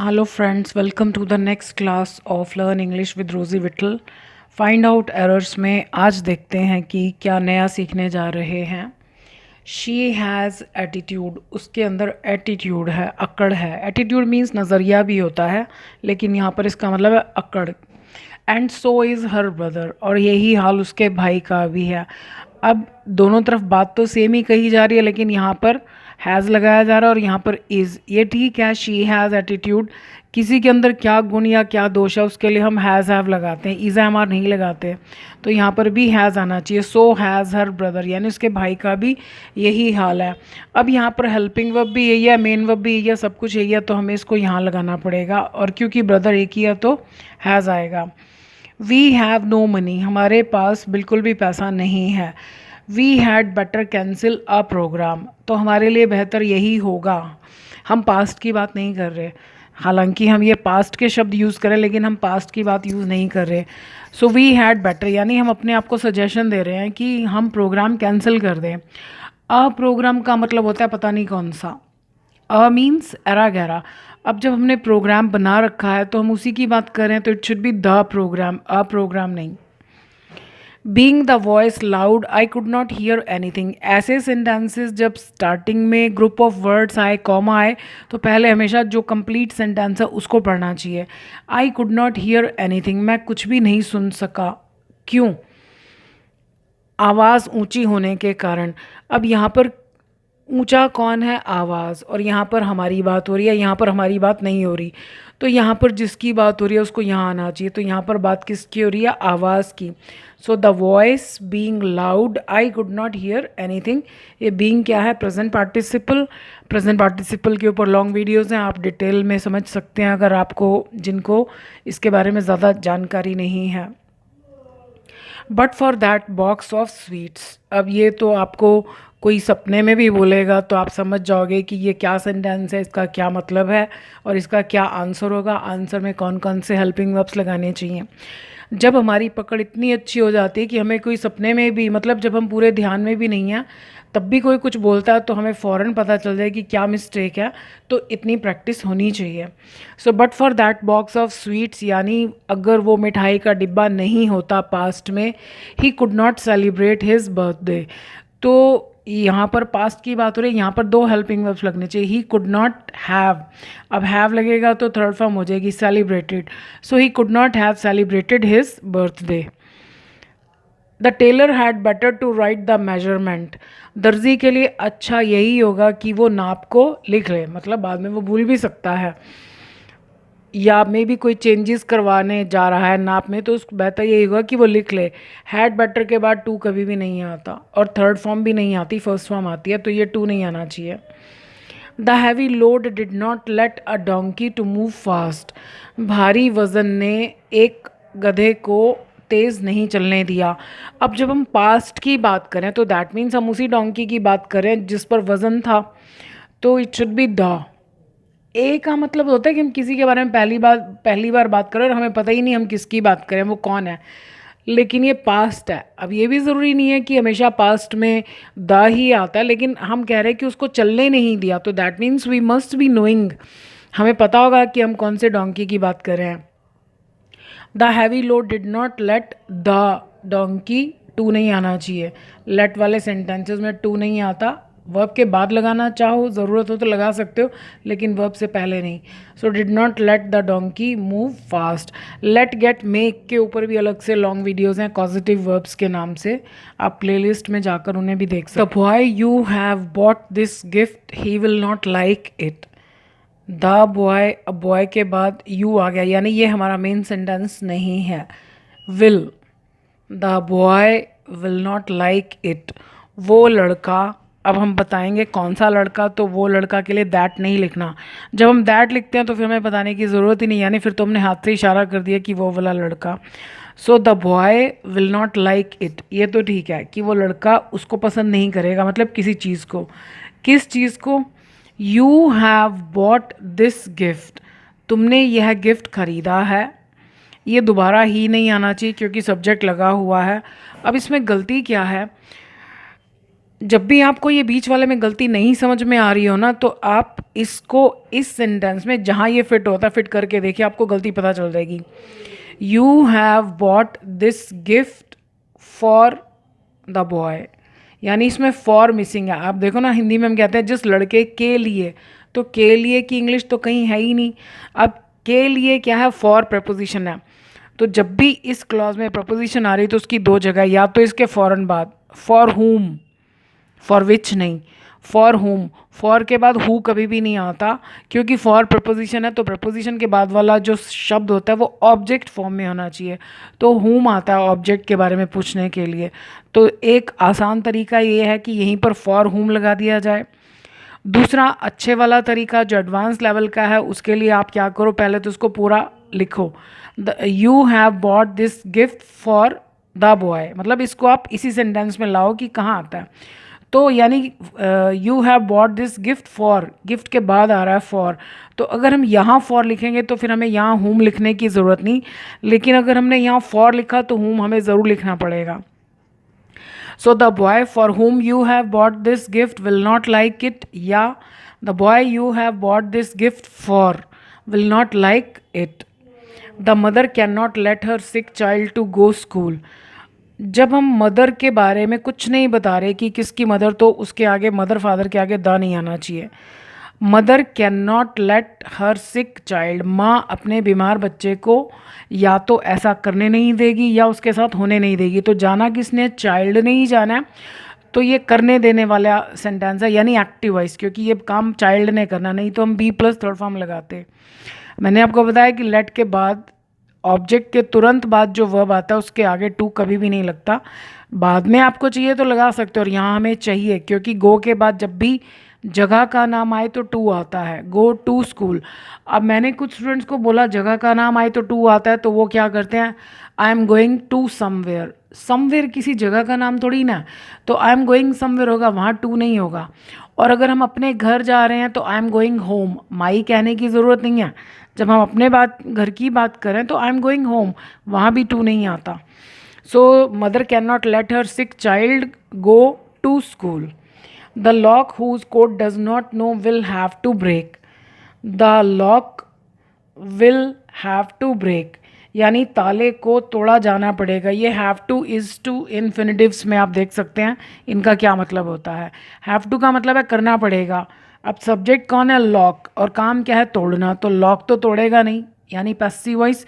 Hello friends, welcome to the next class of Learn English with Rosie Whittle. Find out errors में आज देखते हैं कि क्या नया सीखने जा रहे हैं. शी हैज़ एटीट्यूड, उसके अंदर एटीट्यूड है, अकड़ है. एटीट्यूड मीन्स नज़रिया भी होता है, लेकिन यहाँ पर इसका मतलब है अकड़. And so is her brother, और यही हाल उसके भाई का भी है. अब दोनों तरफ बात तो सेम ही कही जा रही है, लेकिन यहाँ पर हैज़ लगाया जा रहा है और यहाँ पर इज़. ये ठीक है, शी हैज़ एटीट्यूड. किसी के अंदर क्या गुण या क्या दोष है उसके लिए हम हैज़ हैव लगाते हैं, इज़ एम आर नहीं लगाते. तो यहाँ पर भी हैज़ आना चाहिए. सो हैज़ हर ब्रदर, यानी उसके भाई का भी यही हाल है. अब यहाँ पर हेल्पिंग वर्ब भी यही है, मेन वर्ब भी यही है, सब कुछ यही है, तो हमें इसको यहाँ लगाना पड़ेगा. और क्योंकि ब्रदर एक ही है तो हैज़ आएगा. वी हैव नो मनी, हमारे पास बिल्कुल भी पैसा नहीं है. We had better cancel a programme, तो हमारे लिए बेहतर यही होगा. हम पास्ट की बात नहीं कर रहे, हालांकि हम ये पास्ट के शब्द यूज़ करें, लेकिन हम पास्ट की बात यूज़ नहीं कर रहे. सो वी हैड बेटर, यानी हम अपने आप को सजेशन दे रहे हैं कि हम प्रोग्राम कैंसिल कर दें. अ प्रोग्राम का मतलब होता है पता नहीं कौन सा. अ मीन्स एरा गहरा. अब जब हमने प्रोग्राम बना रखा है तो हम उसी की बात कर रहे हैं, तो it should be the program, a program नहीं. Being the voice loud, I could not hear anything. ऐसे सेंटेंसेस जब स्टार्टिंग में ग्रुप ऑफ वर्ड्स आए, कॉमा आए, तो पहले हमेशा जो कंप्लीट सेंटेंस है उसको पढ़ना चाहिए. आई कुड नॉट हियर एनीथिंग, मैं कुछ भी नहीं सुन सका. क्यों? आवाज़ ऊंची होने के कारण. अब यहाँ पर ऊंचा कौन है? आवाज़. और यहाँ पर हमारी बात हो रही है, यहाँ पर हमारी बात नहीं हो रही. तो यहाँ पर जिसकी बात हो रही है उसको यहाँ आना चाहिए. तो यहाँ पर बात किसकी हो रही है? आवाज़ की. So the voice being loud, I could not hear anything. ये बीइंग क्या है? Present participle. प्रेजेंट पार्टिसिपल के ऊपर लॉन्ग वीडियोज़ हैं, आप डिटेल में समझ सकते हैं अगर आपको, जिनको इसके बारे में ज़्यादा जानकारी नहीं है. But for that box of sweets, अब ये तो आपको कोई सपने में भी बोलेगा तो आप समझ जाओगे कि ये क्या सेंटेंस है, इसका क्या मतलब है और इसका क्या आंसर होगा. आंसर में कौन कौन से हेल्पिंग वर्ब्स लगाने चाहिए. जब हमारी पकड़ इतनी अच्छी हो जाती है कि हमें कोई सपने में भी, मतलब जब हम पूरे ध्यान में भी नहीं हैं तब भी कोई कुछ बोलता है तो हमें फ़ौरन पता चल जाए कि क्या मिस्टेक है, तो इतनी प्रैक्टिस होनी चाहिए. So but for that box of sweets, यानी अगर वो मिठाई का डिब्बा नहीं होता पास्ट में, ही could not celebrate his birthday. तो यहाँ पर पास्ट की बात हो रही है, यहाँ पर दो हेल्पिंग वर्ब्स लगने चाहिए. ही कुड नॉट हैव, अब हैव लगेगा तो थर्ड फॉर्म हो जाएगी celebrated. So he could not have celebrated his birthday. The tailor had better to write the measurement, दर्जी के लिए अच्छा यही होगा कि वो नाप को लिख ले, मतलब बाद में वो भूल भी सकता है या मे भी कोई चेंजेस करवाने जा रहा है नाप में, तो उसको बेहतर यही होगा कि वो लिख ले. हैड बेटर के बाद टू कभी भी नहीं आता और थर्ड फॉर्म भी नहीं आती, फर्स्ट फॉर्म आती है, तो ये टू नहीं आना चाहिए. The heavy load did not let a donkey to move fast, भारी वज़न ने एक गधे को तेज़ नहीं चलने दिया. अब जब हम पास्ट की बात करें तो दैट मीन्स हम उसी डोंकी की बात करें जिस पर वज़न था, तो इट शुड बी द. ए का मतलब होता है कि हम किसी के बारे में पहली बार बात करें और हमें पता ही नहीं हम किसकी बात करें, वो कौन है, लेकिन ये पास्ट है. अब ये भी ज़रूरी नहीं है कि हमेशा पास्ट में द ही आता है, लेकिन हम कह रहे हैं कि उसको चलने नहीं दिया, तो that means we must be knowing, हमें पता होगा कि हम कौन से डोंकी की बात कर रहे हैं. The heavy load did not let the donkey, to नहीं आना चाहिए. लेट वाले सेंटेंसेस में टू नहीं आता. वर्ब के बाद लगाना चाहो, ज़रूरत हो तो लगा सकते हो, लेकिन वर्ब से पहले नहीं. So did not let the donkey move fast. Let, get, make के ऊपर भी अलग से लॉन्ग वीडियोस हैं कॉजेटिव वर्ब्स के नाम से, आप प्लेलिस्ट में जाकर उन्हें भी देख सकते. The boy you have bought this gift, he will not like it. The boy, अब बॉय के बाद यू आ गया, यानी ये हमारा मेन सेंटेंस नहीं है. Will, the boy will not like it, वो लड़का. अब हम बताएंगे कौन सा लड़का, तो वो लड़का के लिए दैट नहीं लिखना. जब हम दैट लिखते हैं तो फिर हमें बताने की ज़रूरत ही नहीं, यानी फिर तो हमने हाथ से इशारा कर दिया कि वो वाला लड़का. सो the boy will not like it, ये तो ठीक है कि वो लड़का उसको पसंद नहीं करेगा, मतलब किसी चीज़ को. किस चीज़ को? You have bought this gift, तुमने यह गिफ्ट खरीदा है. ये दोबारा ही नहीं आना चाहिए क्योंकि सब्जेक्ट लगा हुआ है. अब इसमें गलती क्या है? जब भी आपको ये बीच वाले में गलती नहीं समझ में आ रही हो ना, तो आप इसको इस सेंटेंस में जहाँ ये फिट होता है फिट करके देखिए, आपको गलती पता चल जाएगी। You have bought this gift for the boy, यानी इसमें फॉर मिसिंग है। आप देखो ना, हिंदी में हम कहते हैं जिस लड़के के लिए, तो के लिए की इंग्लिश तो कहीं है ही नहीं। अब के लिए क्या है, फॉर प्रपोजिशन है। तो जब भी इस क्लॉज में प्रपोजिशन आ रही है तो उसकी दो जगह, या तो इसके फ़ौरन बाद फॉर हुम, फॉर विच नहीं, फॉर होम। फॉर के बाद हु कभी भी नहीं आता, क्योंकि फॉर प्रपोजिशन है, तो प्रपोजिशन के बाद वाला जो शब्द होता है वो ऑब्जेक्ट फॉर्म में होना चाहिए। तो हुम आता है ऑब्जेक्ट के बारे में पूछने के लिए। तो एक आसान तरीका ये है कि यहीं पर फॉर हुम लगा दिया जाए। दूसरा अच्छे वाला तरीका जो एडवांस लेवल का है, उसके लिए आप क्या करो, पहले तो उसको पूरा लिखो। You have bought this gift for the boy, मतलब इसको आप इसी सेंटेंस में लाओ कि कहाँ आता है। तो यानी you have bought this gift for, gift के बाद आ रहा है फॉर। तो अगर हम यहाँ फॉर लिखेंगे तो फिर हमें यहाँ हुम लिखने की ज़रूरत नहीं, लेकिन अगर हमने यहाँ फॉर लिखा तो हुम हमें ज़रूर लिखना पड़ेगा। So the boy for whom you have bought this gift will not like it, या the boy you have bought this gift for will not like it. The mother can not let her sick child to go school. जब हम mother के बारे में कुछ नहीं बता रहे कि किसकी मदर, तो उसके आगे मदर फादर के आगे द नहीं आना चाहिए। Mother can not let her sick child, माँ अपने बीमार बच्चे को या तो ऐसा करने नहीं देगी या उसके साथ होने नहीं देगी। तो जाना किसने, चाइल्ड ने ही जाना है। तो ये करने देने वाला सेंटेंस है, यानी एक्टिव वॉइस, क्योंकि ये काम चाइल्ड ने करना, नहीं तो हम बी प्लस थर्ड फॉर्म लगाते। मैंने आपको बताया कि लेट के बाद ऑब्जेक्ट के तुरंत बाद जो वर्ब आता है उसके आगे टू कभी भी नहीं लगता। बाद में आपको चाहिए तो लगा सकते हो, और यहाँ हमें चाहिए क्योंकि गो के बाद जब भी जगह का नाम आए तो टू आता है। Go to school. अब मैंने कुछ स्टूडेंट्स को बोला जगह का नाम आए तो टू आता है, तो वो क्या करते हैं, I am going to somewhere. Somewhere किसी जगह का नाम थोड़ी ना, तो आई एम गोइंग समवेयर होगा, वहाँ टू नहीं होगा। और अगर हम अपने घर जा रहे हैं तो आई एम गोइंग होम, माई कहने की ज़रूरत नहीं है। जब हम अपने घर की बात करें तो आई एम गोइंग होम, वहाँ भी टू नहीं आता। So mother can not let her sick child go to school. The lock whose code does not know will have to break. The lock will have to break, यानी ताले को तोड़ा जाना पड़ेगा। ये have to, is to, infinitives में आप देख सकते हैं इनका क्या मतलब होता है। हैव टू का मतलब है करना पड़ेगा। अब सब्जेक्ट कौन है, लॉक, और काम क्या है, तोड़ना। तो लॉक तो तोड़ेगा नहीं, यानी पैसिव वॉइस।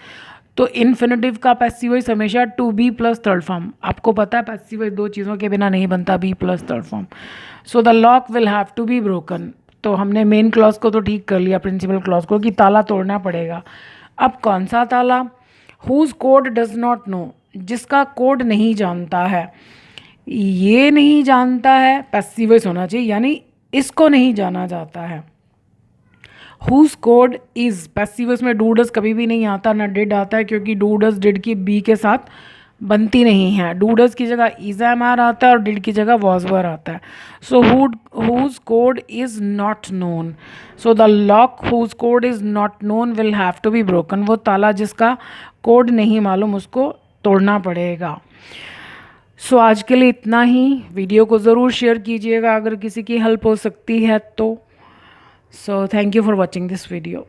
तो इन्फिनिटिव का पैसिव वॉइस हमेशा to be plus third form. आपको पता है पैसिव वॉइस दो चीज़ों के बिना नहीं बनता, be plus third form. So the lock will have to be broken. तो हमने मेन क्लॉज को तो ठीक कर लिया, प्रिंसिपल क्लॉज को, कि ताला तोड़ना पड़ेगा। अब कौन सा ताला, whose code does not know, जिसका कोड नहीं जानता है। ये नहीं जानता है, पैसिव वॉइस होना चाहिए, यानी इसको नहीं जाना जाता है। Whose code is, passive voice में डू डज कभी भी नहीं आता, ना डिड आता है, क्योंकि डू डज डिड की बी के साथ बनती नहीं है। डू डज की जगह इज एम आर आता है और डिड की जगह वॉज वर आता है। So whose code is not known. So the lock whose code is not known will have to be broken. वो ताला जिसका कोड नहीं मालूम उसको तोड़ना पड़ेगा। सो आज के लिए इतना ही। वीडियो को ज़रूर शेयर कीजिएगा अगर किसी की हेल्प हो सकती है तो। So thank you for watching this video.